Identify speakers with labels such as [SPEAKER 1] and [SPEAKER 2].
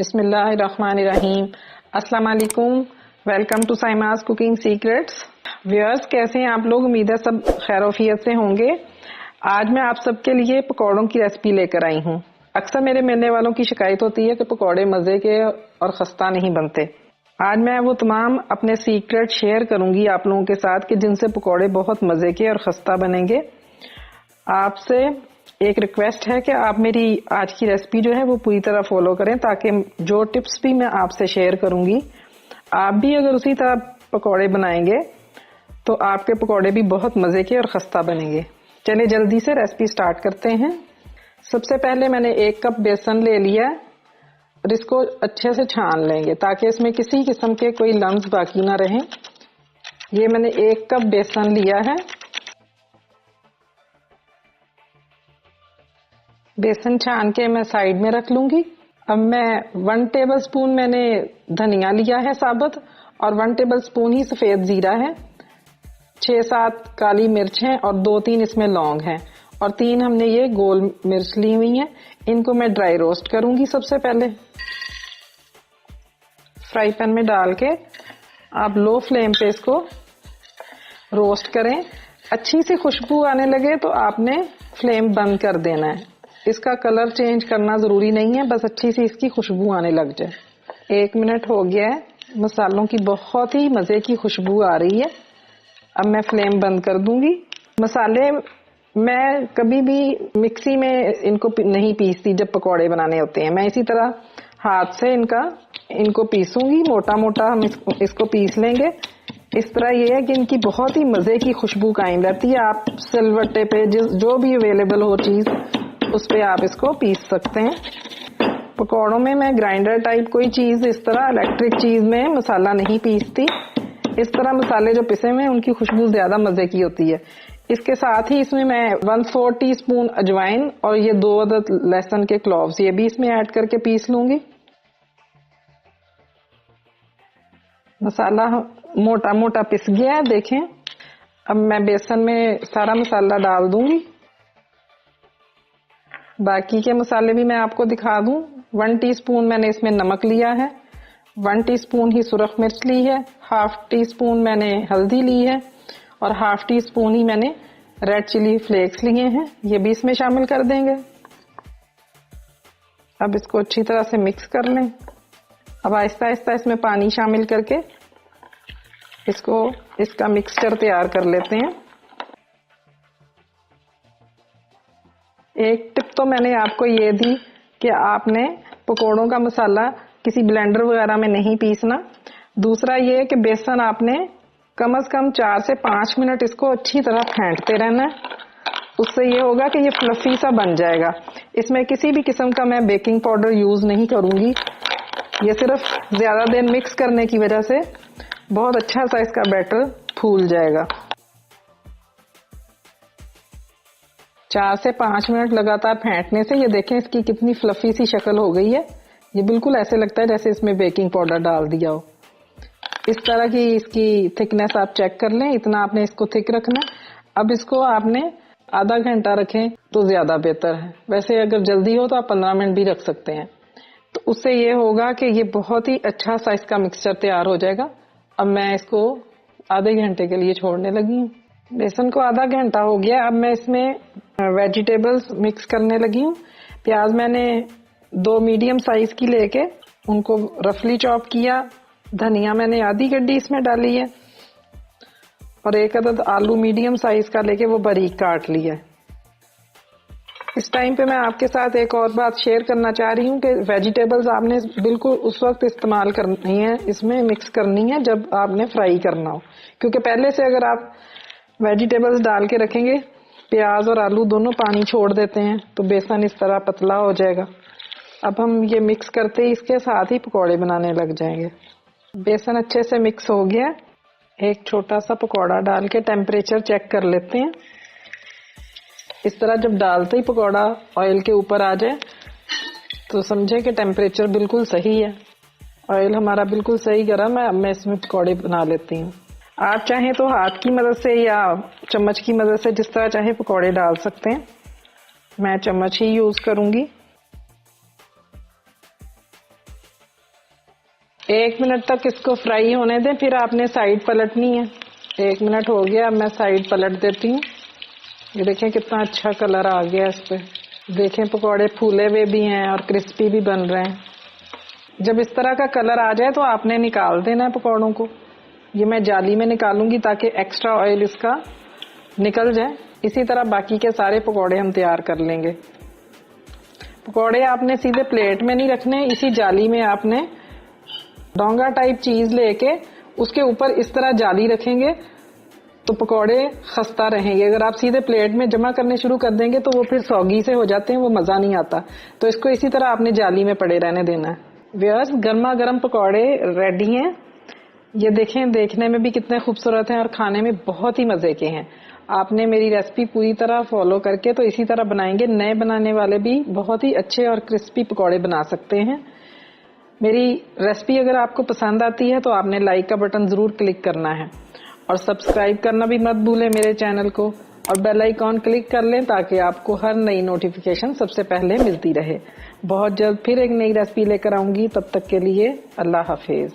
[SPEAKER 1] बिस्मिल्लाहिर्रहमानिर्रहीम। अस्सलाम वालेकुम। Welcome to Saima's cooking secrets. Viewers, कैसे हैं आप लोग? उम्मीद है सब खैरोफियत से होंगे। आज मैं आप सबके लिए पकौड़ों की रेसिपी लेकर आई हूँ। अक्सर मेरे मिलने वालों की शिकायत होती है कि पकौड़े मज़े के और खस्ता नहीं बनते। आज मैं वो तमाम अपने सीक्रेट शेयर करूंगी आप लोगों के साथ कि जिनसे पकौड़े बहुत मज़े के और खस्ता बनेंगे। आपसे एक रिक्वेस्ट है कि आप मेरी आज की रेसिपी जो है वो पूरी तरह फॉलो करें, ताकि जो टिप्स भी मैं आपसे शेयर करूंगी आप भी अगर उसी तरह पकौड़े बनाएंगे तो आपके पकौड़े भी बहुत मज़े के और खस्ता बनेंगे। चलिए जल्दी से रेसिपी स्टार्ट करते हैं। सबसे पहले मैंने 1 कप बेसन ले लिया और इसको अच्छे से छान लेंगे ताकि इसमें किसी किस्म के कोई लम्स बाकी ना रहें। ये मैंने 1 कप बेसन लिया है। बेसन छान के मैं साइड में रख लूंगी। अब मैं 1 टेबलस्पून मैंने धनिया लिया है साबुत और 1 टेबलस्पून ही सफेद जीरा है। 6-7 काली मिर्च हैं और 2-3 इसमें लौंग हैं और 3 हमने ये गोल मिर्च ली हुई हैं। इनको मैं ड्राई रोस्ट करूंगी। सबसे पहले फ्राई पैन में डाल के आप लो फ्लेम पे इसको रोस्ट करें। अच्छी सी खुशबू आने लगे तो आपने फ्लेम बंद कर देना है। इसका कलर चेंज करना जरूरी नहीं है, बस अच्छी सी इसकी खुशबू आने लग जाए। 1 मिनट हो गया है। मसालों की बहुत ही मजे की खुशबू आ रही है। अब मैं फ्लेम बंद कर दूंगी। मसाले मैं कभी भी मिक्सी में इनको नहीं पीसती जब पकौड़े बनाने होते हैं। मैं इसी तरह हाथ से इनको पीसूंगी। मोटा मोटा हम इसको पीस लेंगे। इस तरह ये है कि इनकी बहुत ही मजे की खुशबू कायम रहती है। आप सिलवट्टे पे जो भी अवेलेबल हो चीज उस पे आप इसको पीस सकते हैं। पकौड़ों में मैं ग्राइंडर टाइप कोई चीज, इस तरह इलेक्ट्रिक चीज में मसाला नहीं पीसती। इस तरह मसाले जो पिसे हुए हैं उनकी खुशबू ज्यादा मजे की होती है। इसके साथ ही इसमें मैं 1/4 टीस्पून अजवाइन और ये 2 अदद लहसुन के क्लोव्स ये भी इसमें ऐड करके पीस लूंगी। मसाला मोटा मोटा पिस गया है, देखें। अब मैं बेसन में सारा मसाला डाल दूंगी। बाकी के मसाले भी मैं आपको दिखा दूं। 1 टीस्पून मैंने इसमें नमक लिया है, 1 टीस्पून ही सुरख मिर्च ली है, 1/2 टीस्पून मैंने हल्दी ली है और 1/2 टीस्पून ही मैंने रेड चिली फ्लेक्स लिए हैं। ये भी इसमें शामिल कर देंगे। अब इसको अच्छी तरह से मिक्स कर लें। अब आहिस्ता आहिस्ता इसमें पानी शामिल करके इसका मिक्सचर तैयार कर लेते हैं। एक टिप तो मैंने आपको ये दी कि आपने पकोड़ों का मसाला किसी ब्लेंडर वगैरह में नहीं पीसना। दूसरा ये कि बेसन आपने कम से कम 4 से 5 मिनट इसको अच्छी तरह फेंटते रहना है। उससे ये होगा कि ये फ्लफी सा बन जाएगा। इसमें किसी भी किस्म का मैं बेकिंग पाउडर यूज नहीं करूंगी। ये सिर्फ ज्यादा देर मिक्स करने की वजह से बहुत अच्छा सा इसका बैटर फूल जाएगा। 4 से 5 मिनट लगातार फेंटने से ये देखें इसकी कितनी फ्लफी सी शक्ल हो गई है। ये बिल्कुल ऐसे लगता है जैसे इसमें बेकिंग पाउडर डाल दिया हो। इस तरह की इसकी थिकनेस आप चेक कर लें। इतना आपने इसको थिक रखना। अब इसको आपने आधा घंटा रखें तो ज्यादा बेहतर है। वैसे अगर जल्दी हो तो आप 15 मिनट भी रख सकते हैं। तो उससे ये होगा कि ये बहुत ही अच्छा सा इसका मिक्सचर तैयार हो जाएगा। अब मैं इसको आधे घंटे के लिए छोड़ने लगी हूँ। बेसन को आधा घंटा हो गया। अब मैं इसमें वेजिटेबल्स मिक्स करने लगी हूँ। प्याज मैंने 2 मीडियम साइज की लेके उनको रफली चॉप किया। धनिया मैंने आधी गड्डी इसमें डाली है और 1 अदद आलू मीडियम साइज का लेके वो बारीक काट लिया है। इस टाइम पे मैं आपके साथ एक और बात शेयर करना चाह रही हूँ कि वेजिटेबल्स आपने बिल्कुल उस वक्त इस्तेमाल करनी है, इसमें मिक्स करनी है जब आपने फ्राई करना हो। क्योंकि पहले से अगर आप वेजिटेबल्स डाल के रखेंगे, प्याज और आलू दोनों पानी छोड़ देते हैं तो बेसन इस तरह पतला हो जाएगा। अब हम ये मिक्स करते ही इसके साथ ही पकौड़े बनाने लग जाएंगे। बेसन अच्छे से मिक्स हो गया। एक छोटा सा पकौड़ा डाल के टेम्परेचर चेक कर लेते हैं। इस तरह जब डालते ही पकौड़ा ऑयल के ऊपर आ जाए तो समझे कि टेम्परेचर बिल्कुल सही है। ऑयल हमारा बिल्कुल सही गर्म है। अब मैं इसमें पकौड़े बना लेती हूँ। आप चाहें तो हाथ की मदद से या चम्मच की मदद से जिस तरह चाहे पकौड़े डाल सकते हैं। मैं चम्मच ही यूज करूंगी। 1 मिनट तक इसको फ्राई होने दें, फिर आपने साइड पलटनी है। 1 मिनट हो गया, अब मैं साइड पलट देती हूँ। ये देखें कितना अच्छा कलर आ गया इस पे। देखें पकौड़े फूले हुए भी हैं और क्रिस्पी भी बन रहे हैं। जब इस तरह का कलर आ जाए तो आपने निकाल देना है पकौड़ों को। ये मैं जाली में निकालूंगी ताकि एक्स्ट्रा ऑयल इसका निकल जाए। इसी तरह बाकी के सारे पकौड़े हम तैयार कर लेंगे। पकौड़े आपने सीधे प्लेट में नहीं रखने, इसी जाली में आपने डोंगा टाइप चीज लेके उसके ऊपर इस तरह जाली रखेंगे तो पकौड़े खस्ता रहेंगे। अगर आप सीधे प्लेट में जमा करने शुरू कर देंगे तो वो फिर सौगी से हो जाते हैं, वो मजा नहीं आता। तो इसको इसी तरह आपने जाली में पड़े रहने देना है। व्यूअर्स, गर्मा गर्म पकौड़े रेडी हैं। ये देखें, देखने में भी कितने खूबसूरत हैं और खाने में बहुत ही मजे के हैं। आपने मेरी रेसिपी पूरी तरह फॉलो करके तो इसी तरह बनाएंगे, नए बनाने वाले भी बहुत ही अच्छे और क्रिस्पी पकौड़े बना सकते हैं। मेरी रेसिपी अगर आपको पसंद आती है तो आपने लाइक का बटन जरूर क्लिक करना है और सब्सक्राइब करना भी मत भूलें मेरे चैनल को, और बेल आइकॉन क्लिक कर लें ताकि आपको हर नई नोटिफिकेशन सबसे पहले मिलती रहे। बहुत जल्द फिर एक नई रेसिपी लेकर आऊंगी, तब तक के लिए अल्लाह हाफिज।